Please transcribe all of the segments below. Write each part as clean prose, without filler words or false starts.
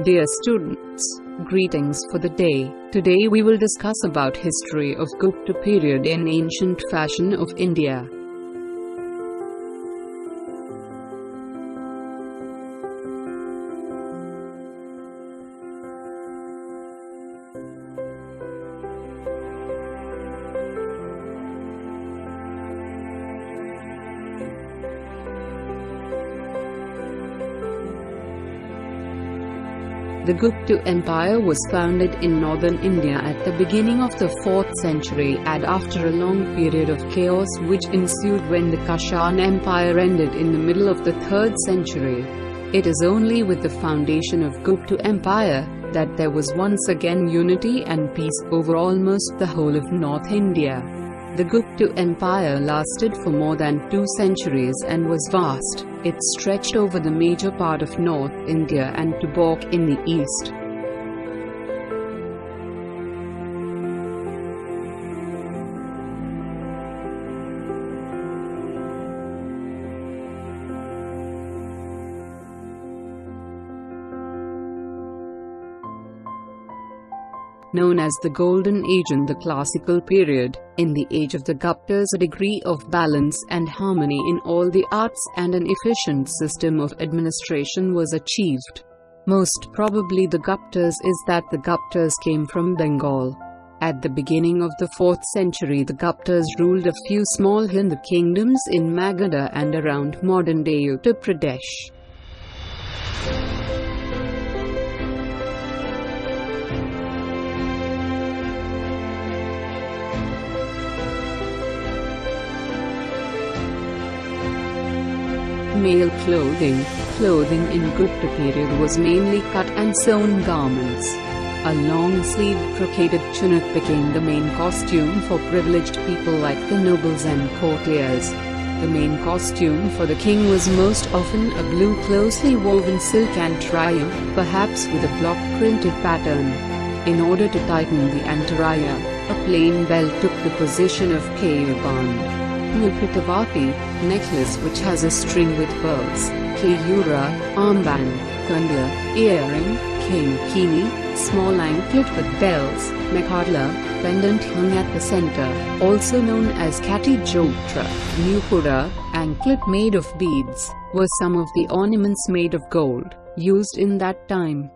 Dear students, greetings for the day. Today we will discuss about history of Gupta period in ancient fashion of India. The Gupta Empire was founded in northern India at the beginning of the 4th century and after a long period of chaos which ensued when the Kushan Empire ended in the middle of the 3rd century. It is only with the foundation of Gupta Empire that there was once again unity and peace over almost the whole of North India. The Gupta Empire lasted for more than 2 centuries and was vast. It stretched over the major part of North India and Tibet in the east. Known as the Golden Age and the Classical period, in the age of the Guptas a degree of balance and harmony in all the arts and an efficient system of administration was achieved. Most probably the Guptas is that the Guptas came from Bengal. At the beginning of the 4th century the Guptas ruled a few small Hindu kingdoms in Magadha and around modern-day Uttar Pradesh. Male clothing. Clothing in Gupta period was mainly cut and sewn garments. A long-sleeved brocaded tunic became the main costume for privileged people like the nobles and courtiers. The main costume for the king was most often a blue closely woven silk antaraya, perhaps with a block-printed pattern. In order to tighten the antaraya, a plain belt took the position of kaya band. Mulpitavati, necklace which has a string with pearls, Kayura, armband, kundla, earring, kankini, small anklet with bells, Mekadla, pendant hung at the center, also known as Kati Jotra, Nupura, anklet made of beads, were some of the ornaments made of gold, used in that time.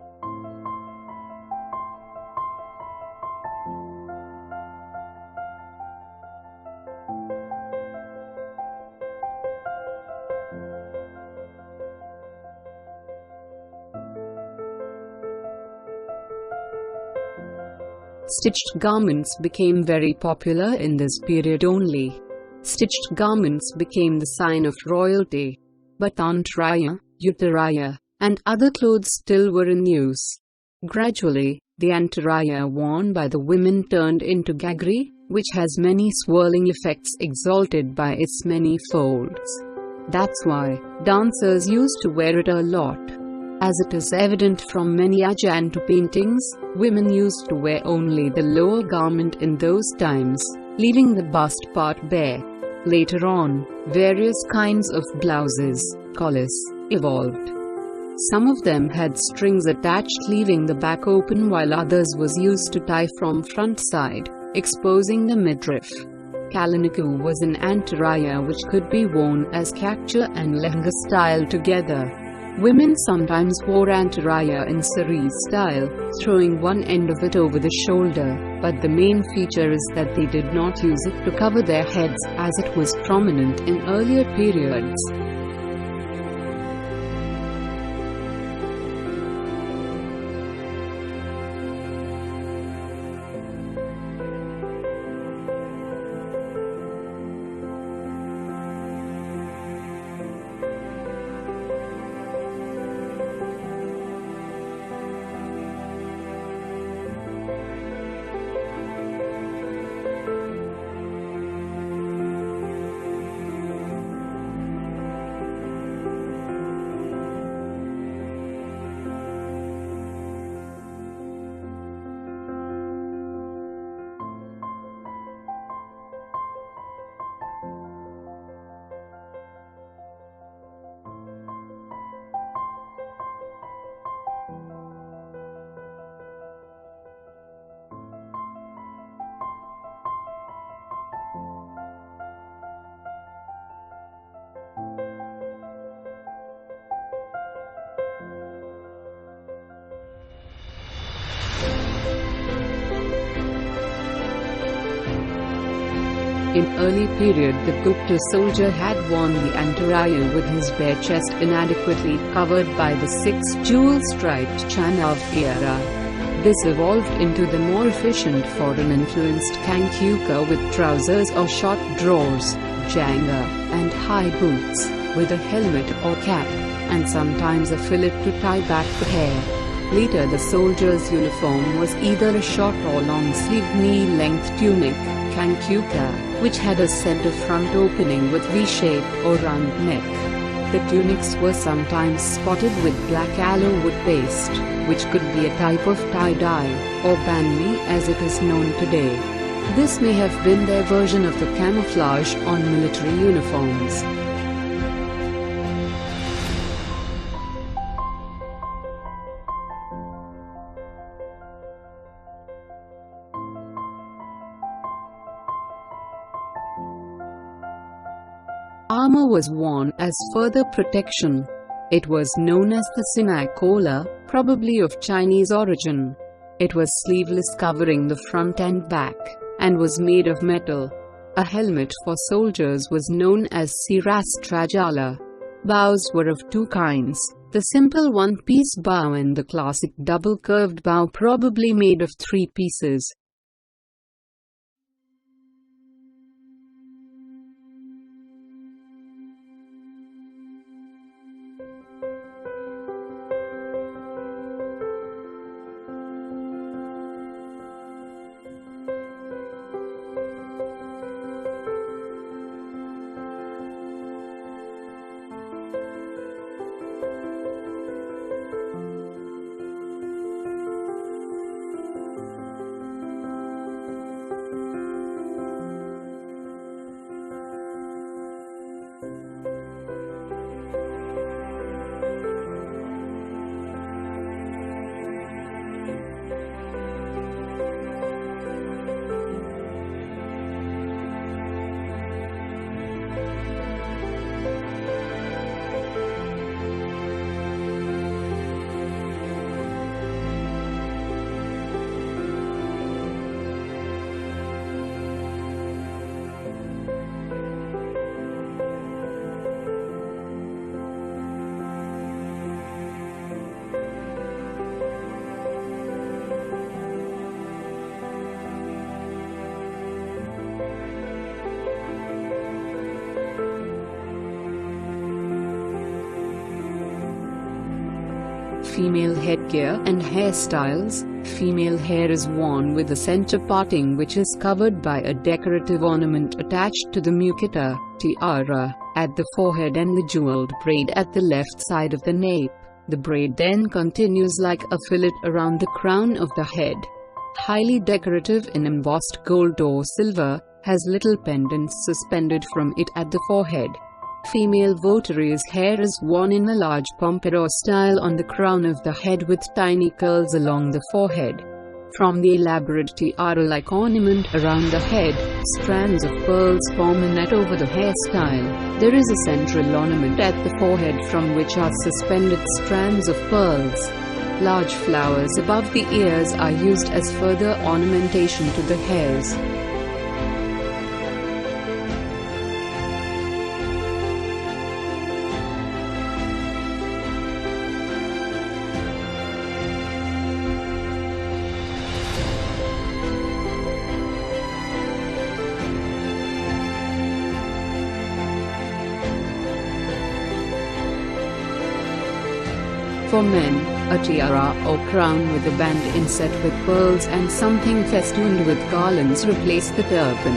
Stitched garments became very popular in this period only. Stitched garments became the sign of royalty. But antaraya, uttaraya, and other clothes still were in use. Gradually, the antaraya worn by the women turned into gagri, which has many swirling effects exalted by its many folds. That's why dancers used to wear it a lot. As it is evident from many Ajanta paintings, women used to wear only the lower garment in those times, leaving the bust part bare. Later on, various kinds of blouses, collars, evolved. Some of them had strings attached leaving the back open while others was used to tie from front side, exposing the midriff. Kalaniku was an antaraya which could be worn as kachcha and lehenga style together. Women sometimes wore antaraya in sari style, throwing one end of it over the shoulder, but the main feature is that they did not use it to cover their heads as it was prominent in earlier periods. In early period, the Gupta soldier had worn the antaraya with his bare chest inadequately covered by the 6 jewel-striped chanav era. This evolved into the more efficient foreign-influenced kankyuka with trousers or short drawers, janga, and high boots, with a helmet or cap, and sometimes a fillet to tie back the hair. Later the soldier's uniform was either a short or long-sleeved knee-length tunic, kankyuka, which had a center front opening with V-shape or round neck. The tunics were sometimes spotted with black aloe wood paste, which could be a type of tie-dye, or banmi as it is known today. This may have been their version of the camouflage on military uniforms. Armor was worn as further protection. It was known as the sinai collar, probably of Chinese origin. It was sleeveless covering the front and back, and was made of metal. A helmet for soldiers was known as sirastrajala. Bows were of 2 kinds, the simple one-piece bow and the classic double-curved bow, probably made of 3 pieces. Female headgear and hairstyles. Female hair is worn with a center parting which is covered by a decorative ornament attached to the muketa, tiara, at the forehead and the jeweled braid at the left side of the nape. The braid then continues like a fillet around the crown of the head. Highly decorative in embossed gold or silver, has little pendants suspended from it at the forehead. Female votaries' hair is worn in a large pompadour style on the crown of the head with tiny curls along the forehead. From the elaborate tiara-like ornament around the head, strands of pearls form a net over the hairstyle. There is a central ornament at the forehead from which are suspended strands of pearls. Large flowers above the ears are used as further ornamentation to the hairs. For men, a tiara or crown with a band inset with pearls and something festooned with garlands replaced the turban.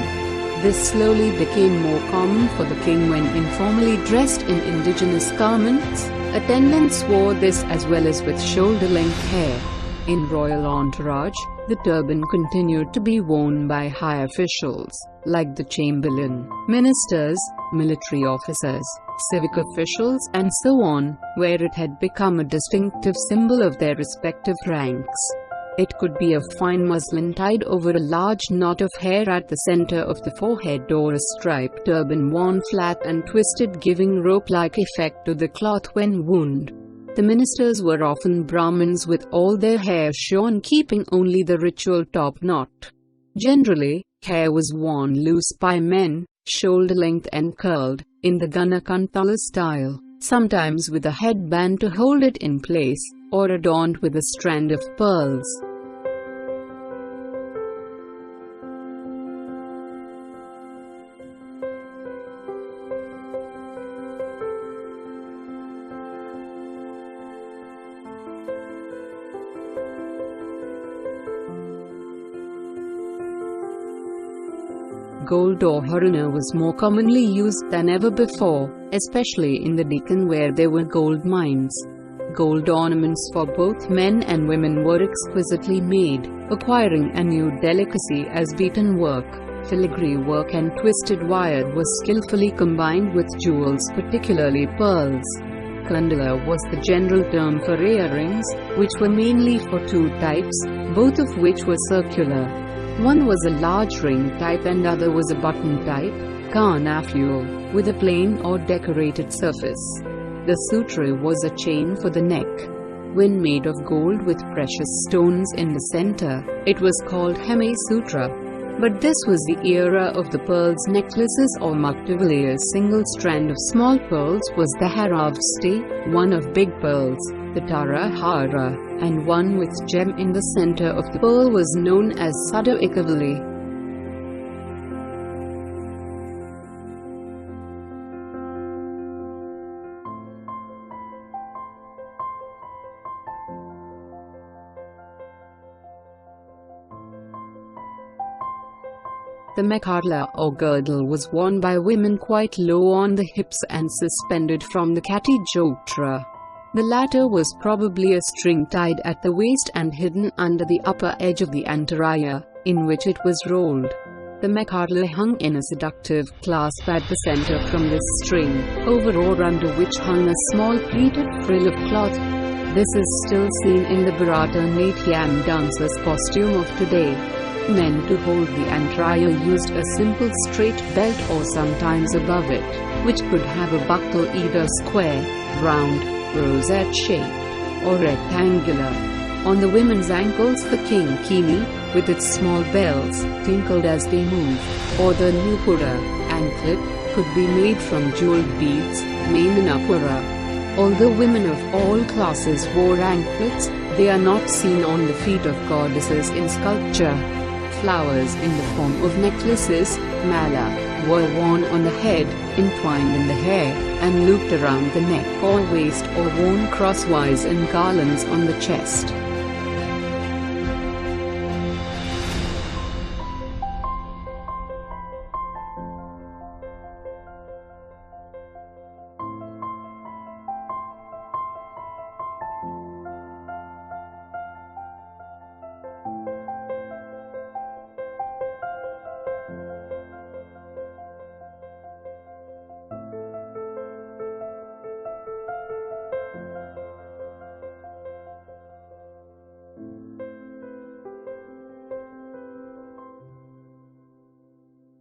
This slowly became more common for the king when informally dressed in indigenous garments. Attendants wore this as well as with shoulder-length hair. In royal entourage, the turban continued to be worn by high officials, like the chamberlain, ministers, military officers, civic officials and so on, where it had become a distinctive symbol of their respective ranks. It could be of fine muslin tied over a large knot of hair at the center of the forehead or a striped turban worn flat and twisted, giving rope-like effect to the cloth when wound. The ministers were often Brahmins with all their hair shorn, keeping only the ritual top knot. Generally, Hair was worn loose by men, shoulder-length and curled, in the Ganakantala style, sometimes with a headband to hold it in place, or adorned with a strand of pearls. Gold or harina was more commonly used than ever before, especially in the Deccan where there were gold mines. Gold ornaments for both men and women were exquisitely made, acquiring a new delicacy as beaten work, filigree work and twisted wire was skillfully combined with jewels, particularly pearls. Kandala was the general term for earrings, which were mainly for two types, both of which were circular. One was a large ring type and other was a button type, carnafluo, with a plain or decorated surface. The sutra was a chain for the neck. When made of gold with precious stones in the center, it was called Heme Sutra. But this was the era of the pearls necklaces or muktavali. A single strand of small pearls was the haravsti, one of big pearls, the Tara Hara, and one with gem in the center of the pearl was known as Sada Ikavali. The mekhala or girdle was worn by women quite low on the hips and suspended from the kati jotra. The latter was probably a string tied at the waist and hidden under the upper edge of the antaraya, in which it was rolled. The mekhala hung in a seductive clasp at the center from this string, over or under which hung a small pleated frill of cloth. This is still seen in the Bharatanatyam dancers' costume of today. Men to hold the antaraya used a simple straight belt or sometimes above it, which could have a buckle either square, round, rosette shaped, or rectangular. On the women's ankles the kinkini, with its small bells, tinkled as they moved, or the nupura, anklet, could be made from jeweled beads, mainanapura. Although women of all classes wore anklets, they are not seen on the feet of goddesses in sculpture. Flowers in the form of necklaces, mala, were worn on the head, entwined in the hair, and looped around the neck or waist or worn crosswise in garlands on the chest.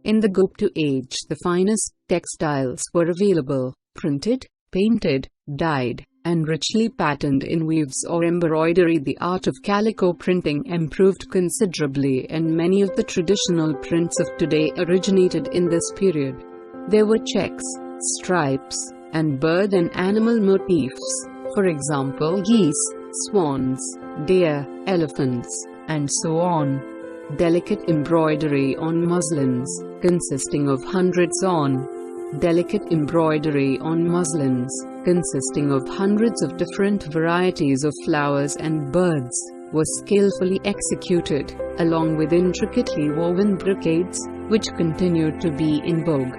In the Gupta age, the finest textiles were available, printed, painted, dyed, and richly patterned in weaves or embroidery. The art of calico printing improved considerably, and many of the traditional prints of today originated in this period. There were checks, stripes, and bird and animal motifs, for example geese, swans, deer, elephants, and so on. Delicate embroidery on muslins, consisting of hundreds on. Delicate embroidery on muslins, consisting of hundreds of different varieties of flowers and birds, was skillfully executed, along with intricately woven brocades, which continued to be in vogue.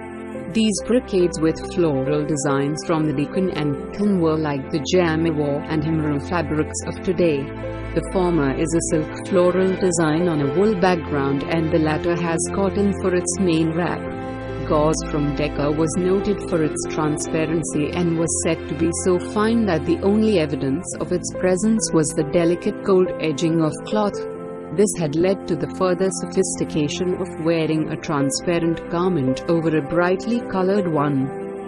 These brocades with floral designs from the Deccan and Konkan were like the Jamawar and Himru fabrics of today. The former is a silk floral design on a wool background and the latter has cotton for its main wrap. Gauze from Decca was noted for its transparency and was said to be so fine that the only evidence of its presence was the delicate gold edging of cloth. This had led to the further sophistication of wearing a transparent garment over a brightly colored one.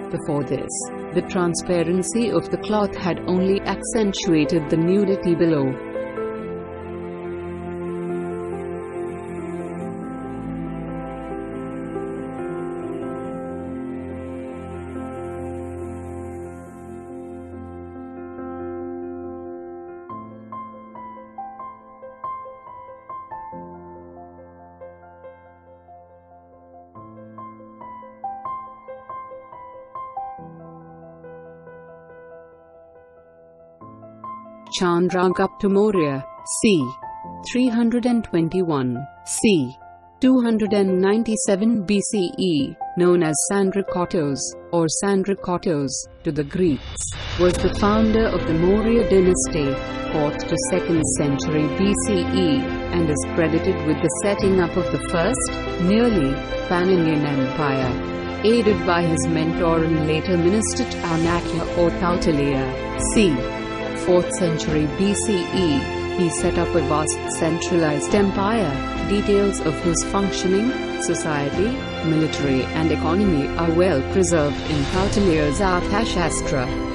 Before this, the transparency of the cloth had only accentuated the nudity below. Chandragupta Maurya, c. 321, c. 297 BCE, known as Sandrakotos, or Sandrakotos, to the Greeks, was the founder of the Maurya dynasty, 4th to 2nd century BCE, and is credited with the setting up of the first, nearly, pan-Indian empire. Aided by his mentor and later minister Chanakya or Kautilya, c. 4th century BCE, he set up a vast centralized empire. Details of his functioning, society, military and economy are well preserved in Kautilya's Arthashastra.